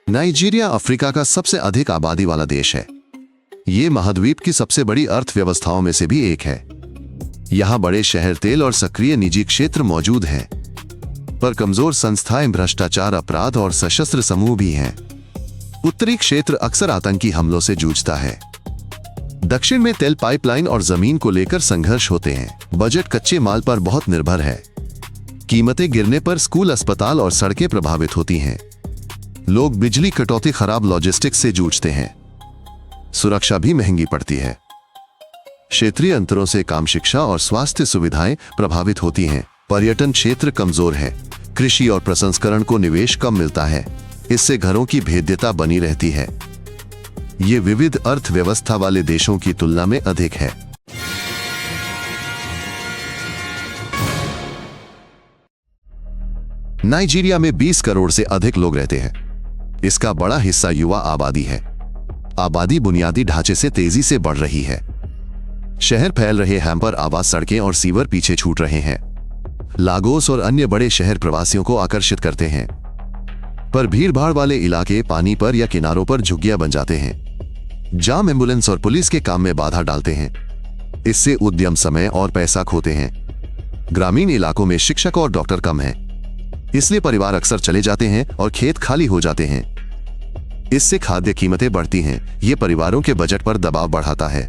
Nigeria Africa का सबसे अधिक आबादी वाला देश है। ये महाद्वीप की सबसे बड़ी अर्थव्यवस्थाओं में से भी एक है। यहाँ बड़े शहर, तेल और सक्रिय निजी क्षेत्र मौजूद हैं, पर कमजोर संस्थाएं, भ्रष्टाचार, अपराध और सशस्त्र समूह भी हैं। उत्तरी क्षेत्र अक्सर आतंकी हमलों से जूझता है। दक्षिण में तेल पाइपलाइन और जमीन को लेकर संघर्ष होते हैं। बजट कच्चे माल पर बहुत निर्भर है। कीमतें गिरने पर स्कूल, अस्पताल और सड़कें प्रभावित होती हैं। लोग बिजली कटौती, खराब लॉजिस्टिक्स से जूझते हैं। सुरक्षा भी महंगी पड़ती है। क्षेत्रीय अंतरों से काम, शिक्षा और स्वास्थ्य सुविधाएं प्रभावित होती हैं। पर्यटन क्षेत्र कमजोर है। कृषि और प्रसंस्करण को निवेश कम मिलता है। इससे घरों की भेद्यता बनी रहती है। ये विविध अर्थव्यवस्था वाले देशों की तुलना में अधिक है। नाइजीरिया में 20 करोड़ से अधिक लोग रहते हैं। इसका बड़ा हिस्सा युवा आबादी है। आबादी बुनियादी ढांचे से तेजी से बढ़ रही है। शहर फैल रहे हैं, पर आवास, सड़कें और सीवर पीछे छूट रहे हैं। लागोस और अन्य बड़े शहर प्रवासियों को आकर्षित करते हैं, पर भीड़भाड़ वाले इलाके पानी पर या किनारों पर झुग्गियां बन जाते हैं। जाम, एम्बुलेंस और पुलिस के काम में बाधा डालते हैं। इससे उद्यम, समय और पैसा खोते हैं। ग्रामीण इलाकों में शिक्षक और डॉक्टर कम हैं, इसलिए परिवार अक्सर चले जाते हैं और खेत खाली हो जाते हैं। इससे खाद्य कीमतें बढ़ती हैं। ये परिवारों के बजट पर दबाव बढ़ाता है।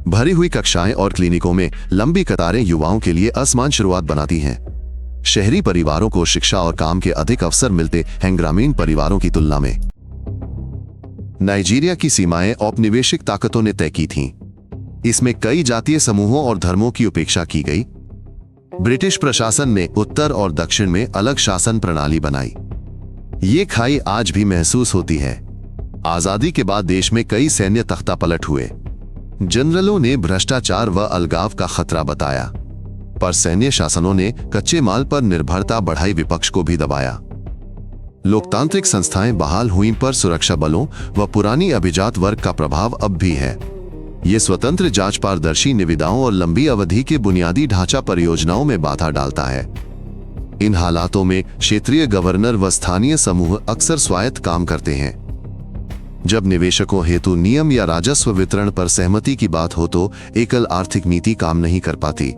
भरी हुई कक्षाएं और क्लिनिकों में लंबी कतारें युवाओं के लिए असमान शुरुआत बनाती हैं। शहरी परिवारों को शिक्षा और काम के अधिक अवसर मिलते हैं ग्रामीण परिवारों की तुलना में। नाइजीरिया की सीमाएं औपनिवेशिक ताकतों ने तय की थीं। इसमें कई जातीय समूहों और धर्मों की उपेक्षा की गई। ब्रिटिश प्रशासन ने उत्तर और दक्षिण में अलग शासन प्रणाली बनाई। ये खाई आज भी महसूस होती है। आजादी के बाद देश में कई सैन्य तख्तापलट हुए। जनरलों ने भ्रष्टाचार व अलगाव का खतरा बताया, पर सैन्य शासनों ने कच्चे माल पर निर्भरता बढ़ाई, विपक्ष को भी दबाया। लोकतांत्रिक संस्थाएं बहाल हुईं, पर सुरक्षा बलों व पुरानी अभिजात वर्ग का प्रभाव अब भी है। ये स्वतंत्र जांच, पारदर्शी निविदाओं और लंबी अवधि के बुनियादी ढांचा परियोजनाओं में बाधा डालता है। इन हालातों में क्षेत्रीय गवर्नर व स्थानीय समूह अक्सर स्वायत्त काम करते हैं। जब निवेशकों हेतु नियम या राजस्व वितरण पर सहमति की बात हो तो एकल आर्थिक नीति काम नहीं कर पाती।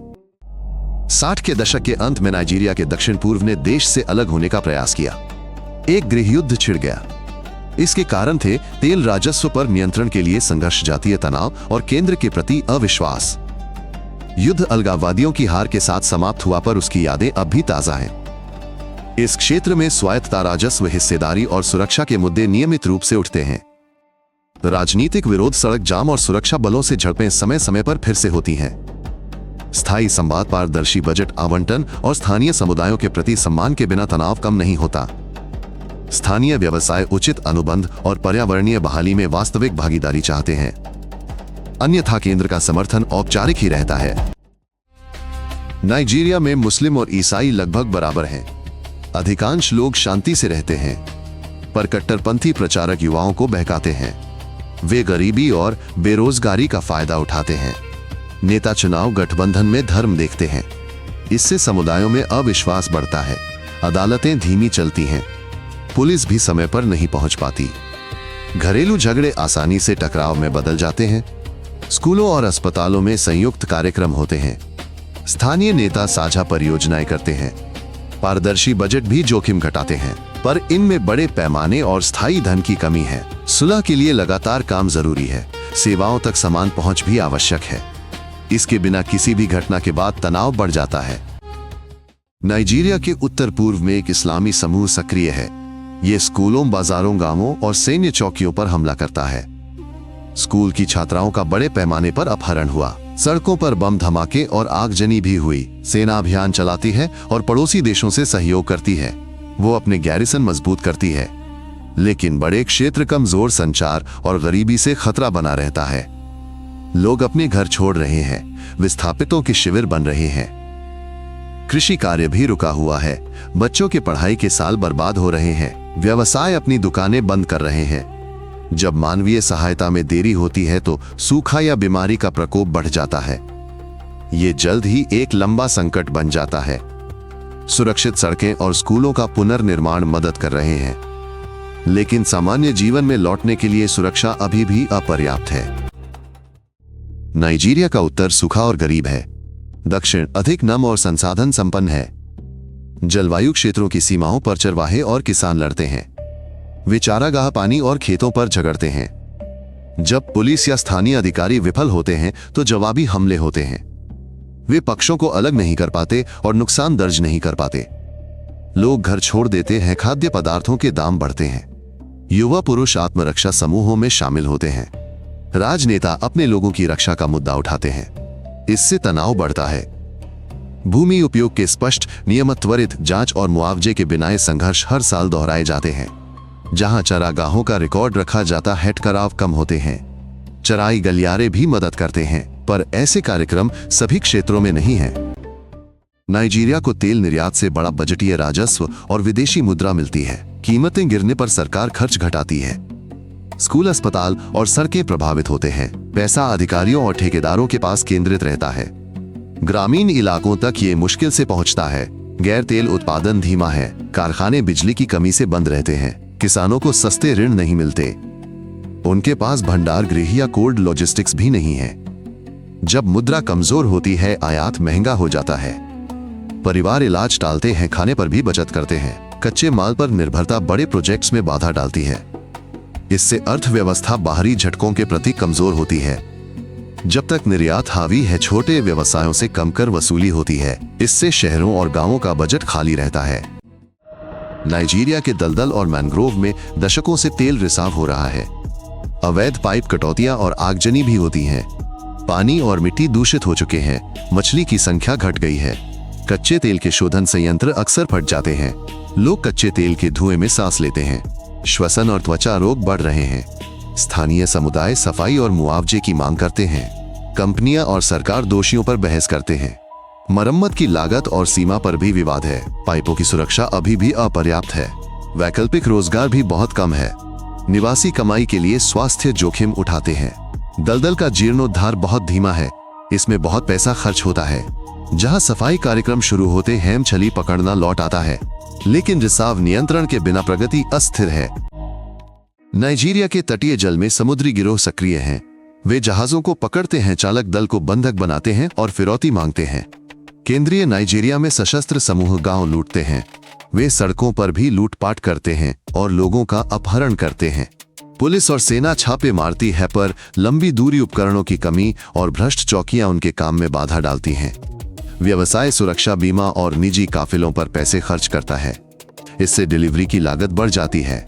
60 के दशक के अंत में नाइजीरिया के दक्षिण पूर्व ने देश से अलग होने का प्रयास किया। एक गृह युद्ध छिड़ गया। इसके कारण थे तेल राजस्व पर नियंत्रण के लिए संघर्ष, जातीय तनाव और केंद्र के प्रति अविश्वास। युद्ध अलगाववादियों की हार के साथ समाप्त हुआ, पर उसकी यादें अब भी ताजा हैं। इस क्षेत्र में स्वायत्तता, राजस्व, हिस्सेदारी और सुरक्षा के मुद्दे नियमित रूप से उठते हैं। राजनीतिक विरोध, सड़क जाम और सुरक्षा बलों से झड़पें समय समय पर फिर से होती हैं। स्थायी संवाद, पारदर्शी बजट आवंटन और स्थानीय समुदायों के प्रति सम्मान के बिना तनाव कम नहीं होता। स्थानीय व्यवसाय उचित अनुबंध और पर्यावरणीय बहाली में वास्तविक भागीदारी चाहते हैं, अन्यथा केंद्र का समर्थन औपचारिक ही रहता है। नाइजीरिया में मुस्लिम और ईसाई लगभग बराबर हैं। अधिकांश लोग शांति से रहते हैं, पर कट्टरपंथी प्रचारक युवाओं को बहकाते हैं। वे गरीबी और बेरोजगारी का फायदा उठाते हैं। नेता चुनाव गठबंधन में धर्म देखते हैं। इससे समुदायों में अविश्वास बढ़ता है। अदालतें धीमी चलती हैं। पुलिस भी समय पर नहीं पहुंच पाती। घरेलू झगड़े आसानी से टकराव में बदल जाते हैं। स्कूलों और अस्पतालों में संयुक्त कार्यक्रम होते हैं। स्थानीय नेता साझा परियोजनाएं करते हैं। पारदर्शी बजट भी जोखिम घटाते हैं, पर इनमें बड़े पैमाने और स्थायी धन की कमी है। सुलह के लिए लगातार काम जरूरी है। सेवाओं तक समान पहुंच भी आवश्यक है। इसके बिना किसी भी घटना के बाद तनाव बढ़ जाता है। नाइजीरिया के उत्तर पूर्व में एक इस्लामी समूह सक्रिय है। ये स्कूलों, बाजारों, गांवों और सैन्य चौकियों पर हमला करता है। स्कूल की छात्राओं का बड़े पैमाने पर अपहरण हुआ। सड़कों पर बम धमाके और आगजनी भी हुई। सेना अभियान चलाती है और पड़ोसी देशों से सहयोग करती है। वो अपने गैरिसन मजबूत करती है, लेकिन बड़े क्षेत्र, कमजोर संचार और गरीबी से खतरा बना रहता है। लोग अपने घर छोड़ रहे हैं। विस्थापितों के शिविर बन रहे हैं। कृषि कार्य भी रुका हुआ है। बच्चों के पढ़ाई के साल बर्बाद हो रहे हैं। व्यवसाय अपनी दुकानें बंद कर रहे हैं। जब मानवीय सहायता में देरी होती है तो सूखा या बीमारी का प्रकोप बढ़ जाता है। ये जल्द ही एक लंबा संकट बन जाता है। सुरक्षित सड़कें और स्कूलों का पुनर्निर्माण मदद कर रहे हैं, लेकिन सामान्य जीवन में लौटने के लिए सुरक्षा अभी भी अपर्याप्त है। नाइजीरिया का उत्तर सूखा और गरीब है। दक्षिण अधिक नम और संसाधन संपन्न है। जलवायु क्षेत्रों की सीमाओं पर चरवाहे और किसान लड़ते हैं। वे चारागाह, पानी और खेतों पर झगड़ते हैं। जब पुलिस या स्थानीय अधिकारी विफल होते हैं तो जवाबी हमले होते हैं। वे पक्षों को अलग नहीं कर पाते और नुकसान दर्ज नहीं कर पाते। लोग घर छोड़ देते हैं, खाद्य पदार्थों के दाम बढ़ते हैं। युवा पुरुष आत्मरक्षा समूहों में शामिल होते हैं। राजनेता अपने लोगों की रक्षा का मुद्दा उठाते हैं। इससे तनाव बढ़ता है। भूमि उपयोग के स्पष्ट नियम, त्वरित जांच और मुआवजे के बिना ये संघर्ष हर साल दोहराए जाते हैं। जहां चरागाहों का रिकॉर्ड रखा जाता है, टकराव कम होते हैं। चराई गलियारे भी मदद करते हैं, पर ऐसे कार्यक्रम सभी क्षेत्रों में नहीं है। नाइजीरिया को तेल निर्यात से बड़ा बजटीय राजस्व और विदेशी मुद्रा मिलती है। कीमतें गिरने पर सरकार खर्च घटाती है। स्कूल, अस्पताल और सड़कें प्रभावित होते हैं। पैसा अधिकारियों और ठेकेदारों के पास केंद्रित रहता है। ग्रामीण इलाकों तक ये मुश्किल से पहुंचता है। गैर तेल उत्पादन धीमा है। कारखाने बिजली की कमी से बंद रहते हैं। किसानों को सस्ते ऋण नहीं मिलते। उनके पास भंडार गृह या कोल्ड लॉजिस्टिक्स भी नहीं है। जब मुद्रा कमजोर होती है, आयात महंगा हो जाता है। परिवार इलाज टालते हैं, खाने पर भी बचत करते हैं। कच्चे माल पर निर्भरता बड़े प्रोजेक्ट्स में बाधा डालती है। इससे अर्थव्यवस्था बाहरी झटकों के प्रति कमजोर होती है। जब तक निर्यात हावी है, छोटे व्यवसायों से कम कर वसूली होती है। इससे शहरों और गांवों का बजट खाली रहता है। नाइजीरिया के दलदल और मैंग्रोव में दशकों से तेल रिसाव हो रहा है। अवैध पाइप कटौतियां और आगजनी भी होती हैं। पानी और मिट्टी दूषित हो चुके हैं। मछली की संख्या घट गई है। कच्चे तेल के शोधन संयंत्र अक्सर फट जाते हैं। लोग कच्चे तेल के धुएं में सांस लेते हैं। श्वसन और त्वचा रोग बढ़ रहे हैं। स्थानीय समुदाय सफाई और मुआवजे की मांग करते हैं। कंपनियां और सरकार दोषियों पर बहस करते हैं। मरम्मत की लागत और सीमा पर भी विवाद है। पाइपों की सुरक्षा अभी भी अपर्याप्त है। वैकल्पिक रोजगार भी बहुत कम है। निवासी कमाई के लिए स्वास्थ्य जोखिम उठाते हैं। दलदल का जीर्णोद्धार बहुत धीमा है। इसमें बहुत पैसा खर्च होता है। जहां सफाई कार्यक्रम शुरू होते हैं, छली पकड़ना लौट आता है। लेकिन रिसाव नियंत्रण के बिना प्रगति अस्थिर है। नाइजीरिया के तटीय जल में समुद्री गिरोह सक्रिय हैं। वे जहाजों को पकड़ते हैं, चालक दल को बंधक बनाते हैं और फिरौती मांगते हैं। केंद्रीय नाइजीरिया में सशस्त्र समूह गांव लूटते हैं। वे सड़कों पर भी लूटपाट करते हैं और लोगों का अपहरण करते हैं। पुलिस और सेना छापे मारती है, पर लंबी दूरी उपकरणों की कमी और भ्रष्ट चौकियां उनके काम में बाधा डालती हैं। व्यवसाय सुरक्षा बीमा और निजी काफिलों पर पैसे खर्च करता है। इससे डिलीवरी की लागत बढ़ जाती है।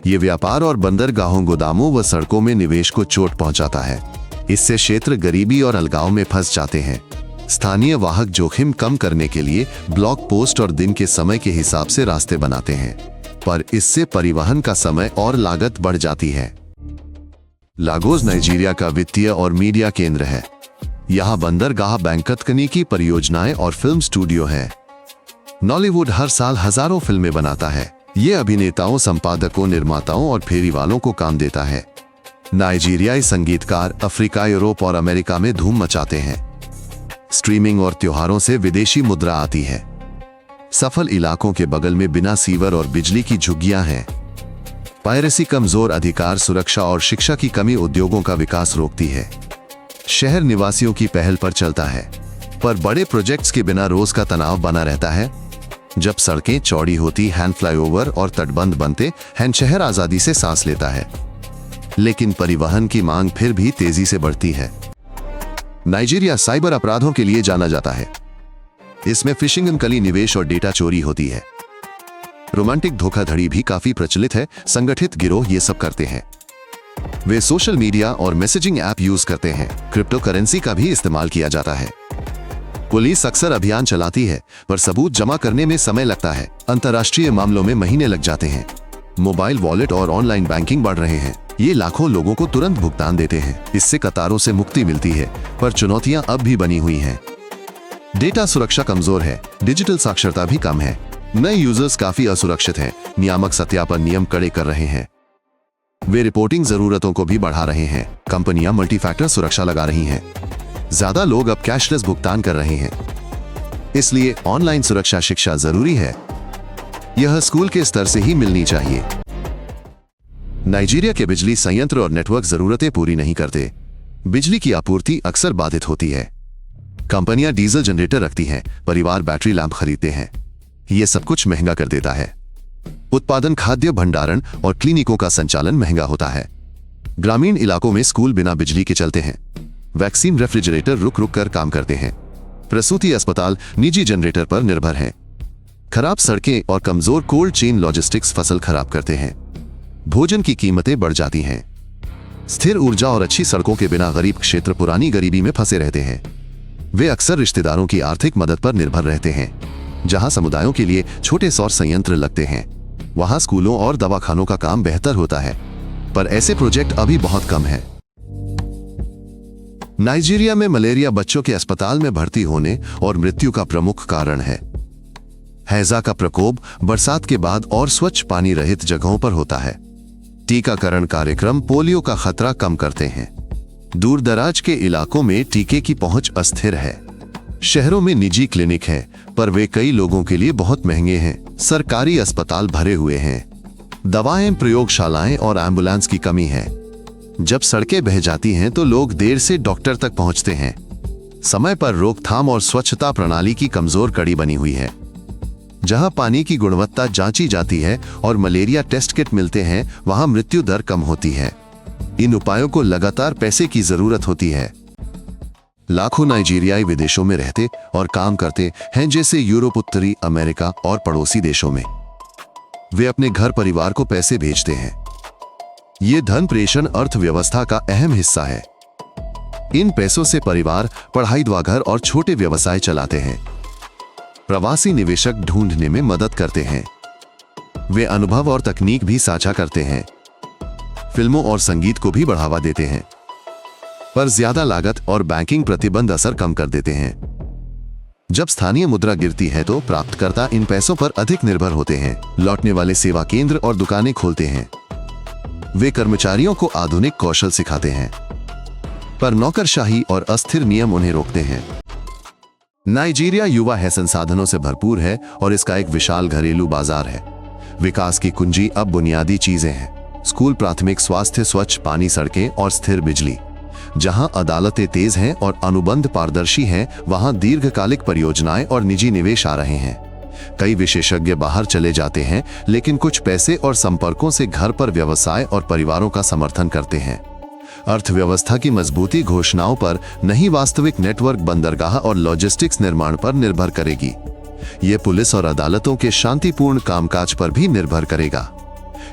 ये व्यापार और बंदरगाहों, गोदामों व सड़कों में निवेश को चोट पहुंचाता है। इससे क्षेत्र गरीबी और अलगाव में फंस जाते हैं। स्थानीय वाहक जोखिम कम करने के लिए ब्लॉक पोस्ट और दिन के समय के हिसाब से रास्ते बनाते हैं, पर इससे परिवहन का समय और लागत बढ़ जाती है। लागोस नाइजीरिया का वित्तीय और मीडिया केंद्र है। यहाँ बंदरगाह, बैंक, तकनीकी परियोजनाएं और फिल्म स्टूडियो है। नॉलीवुड हर साल हजारों फिल्में बनाता है। ये अभिनेताओं, संपादकों, निर्माताओं और फेरीवालों को काम देता है। नाइजीरियाई संगीतकार अफ्रीका, यूरोप और अमेरिका में धूम मचाते हैं। स्ट्रीमिंग और त्योहारों से विदेशी मुद्रा आती है। सफल इलाकों के बगल में बिना सीवर और बिजली की झुग्गियां हैं। पायरेसी, कमजोर अधिकार सुरक्षा और शिक्षा की कमी उद्योगों का विकास रोकती है। शहर निवासियों की पहल पर चलता है, पर बड़े प्रोजेक्ट्स के बिना रोज का तनाव बना रहता है। जब सड़कें चौड़ी होती, हैंड फ्लाईओवर और तटबंध बनते हैं, शहर आजादी से सांस लेता है। लेकिन परिवहन की मांग फिर भी तेजी से बढ़ती है। नाइजीरिया साइबर अपराधों के लिए जाना जाता है। इसमें फिशिंग, नकली निवेश और डेटा चोरी होती है। रोमांटिक धोखाधड़ी भी काफी प्रचलित है। संगठित गिरोह ये सब करते हैं। वे सोशल मीडिया और मैसेजिंग ऐप यूज करते हैं। क्रिप्टो करेंसी का भी इस्तेमाल किया जाता है। पुलिस अक्सर अभियान चलाती है, पर सबूत जमा करने में समय लगता है। अंतर्राष्ट्रीय मामलों में महीने लग जाते हैं। मोबाइल वॉलेट और ऑनलाइन बैंकिंग बढ़ रहे हैं। ये लाखों लोगों को तुरंत भुगतान देते हैं। इससे कतारों से मुक्ति मिलती है, पर चुनौतियां अब भी बनी हुई हैं। डेटा सुरक्षा कमजोर है। डिजिटल साक्षरता भी कम है। नए यूजर्स काफी असुरक्षित हैं। नियामक सत्यापन नियम कड़े कर रहे हैं। वे रिपोर्टिंग जरूरतों को भी बढ़ा रहे हैं। कंपनियां मल्टीफैक्टर सुरक्षा लगा रही हैं। ज्यादा लोग अब कैशलेस भुगतान कर रहे हैं। इसलिए ऑनलाइन सुरक्षा शिक्षा जरूरी है। यह स्कूल के स्तर से ही मिलनी चाहिए। नाइजीरिया के बिजली संयंत्र और नेटवर्क जरूरतें पूरी नहीं करते। बिजली की आपूर्ति अक्सर बाधित होती है। कंपनियां डीजल जनरेटर रखती हैं, परिवार बैटरी लैंप खरीदते हैं। यह सब कुछ महंगा कर देता है। उत्पादन, खाद्य भंडारण और क्लिनिकों का संचालन महंगा होता है। ग्रामीण इलाकों में स्कूल बिना बिजली के चलते हैं। वैक्सीन रेफ्रिजरेटर रुक रुक कर काम करते हैं। प्रसूति अस्पताल निजी जनरेटर पर निर्भर हैं। खराब सड़कें और कमजोर कोल्ड चेन लॉजिस्टिक्स फसल खराब करते हैं। भोजन की कीमतें बढ़ जाती हैं। स्थिर ऊर्जा और अच्छी सड़कों के बिना गरीब क्षेत्र पुरानी गरीबी में फंसे रहते हैं। वे अक्सर रिश्तेदारों की आर्थिक मदद पर निर्भर रहते हैं। जहां समुदायों के लिए छोटे सौर संयंत्र लगते हैं, वहां स्कूलों और दवाखानों का काम बेहतर होता है, पर ऐसे प्रोजेक्ट अभी बहुत कम है। नाइजीरिया में मलेरिया बच्चों के अस्पताल में भर्ती होने और मृत्यु का प्रमुख कारण है। हैजा का प्रकोप बरसात के बाद और स्वच्छ पानी रहित जगहों पर होता है। टीकाकरण कार्यक्रम पोलियो का खतरा कम करते हैं। दूर दराज के इलाकों में टीके की पहुंच अस्थिर है। शहरों में निजी क्लिनिक है, पर वे कई लोगों के लिए बहुत महंगे हैं। सरकारी अस्पताल भरे हुए हैं। दवाएं, प्रयोगशालाएं और एम्बुलेंस की कमी है। जब सड़कें बह जाती हैं तो लोग देर से डॉक्टर तक पहुंचते हैं। समय पर रोकथाम और स्वच्छता प्रणाली की कमजोर कड़ी बनी हुई है। जहां पानी की गुणवत्ता जांची जाती है और मलेरिया टेस्ट किट मिलते हैं, वहां मृत्यु दर कम होती है। इन उपायों को लगातार पैसे की जरूरत होती है। लाखों नाइजीरियाई विदेशों में रहते और काम करते हैं, जैसे यूरोप, उत्तरी अमेरिका और पड़ोसी देशों में। वे अपने घर परिवार को पैसे भेजते हैं। ये धन प्रेषण अर्थव्यवस्था का अहम हिस्सा है। इन पैसों से परिवार पढ़ाई, दवा, घर और छोटे व्यवसाय चलाते हैं। प्रवासी निवेशक ढूंढने में मदद करते हैं। वे अनुभव और तकनीक भी साझा करते हैं। फिल्मों और संगीत को भी बढ़ावा देते हैं, पर ज्यादा लागत और बैंकिंग प्रतिबंध असर कम कर देते हैं। जब स्थानीय मुद्रा गिरती है तो प्राप्तकर्ता इन पैसों पर अधिक निर्भर होते हैं। लौटने वाले सेवा केंद्र और दुकानें खोलते हैं। वे कर्मचारियों को आधुनिक कौशल सिखाते हैं, पर नौकरशाही और अस्थिर नियम उन्हें रोकते हैं। नाइजीरिया युवा है, संसाधनों से भरपूर है और इसका एक विशाल घरेलू बाजार है। विकास की कुंजी अब बुनियादी चीजें हैं। स्कूल, प्राथमिक स्वास्थ्य, स्वच्छ पानी, सड़कें और स्थिर बिजली। जहां अदालतें तेज हैं और अनुबंध पारदर्शी हैं, वहां दीर्घकालिक परियोजनाएं और निजी निवेश आ रहे हैं। कई विशेषज्ञ बाहर चले जाते हैं, लेकिन कुछ पैसे और संपर्कों से घर पर व्यवसाय और परिवारों का समर्थन करते हैं। अर्थव्यवस्था की मजबूती घोषणाओं पर नहीं, वास्तविक नेटवर्क, बंदरगाह और लॉजिस्टिक्स निर्माण पर निर्भर करेगी। ये पुलिस और अदालतों के शांतिपूर्ण कामकाज पर भी निर्भर करेगा।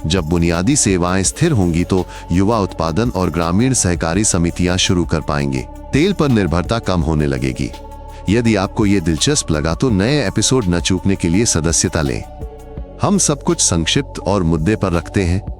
जब बुनियादी सेवाएं स्थिर होंगी तो युवा उत्पादन और ग्रामीण सहकारी समितियां शुरू कर पाएंगे। तेल पर निर्भरता कम होने लगेगी। यदि आपको ये दिलचस्प लगा तो नए एपिसोड न चूकने के लिए सदस्यता लें। हम सब कुछ संक्षिप्त और मुद्दे पर रखते हैं।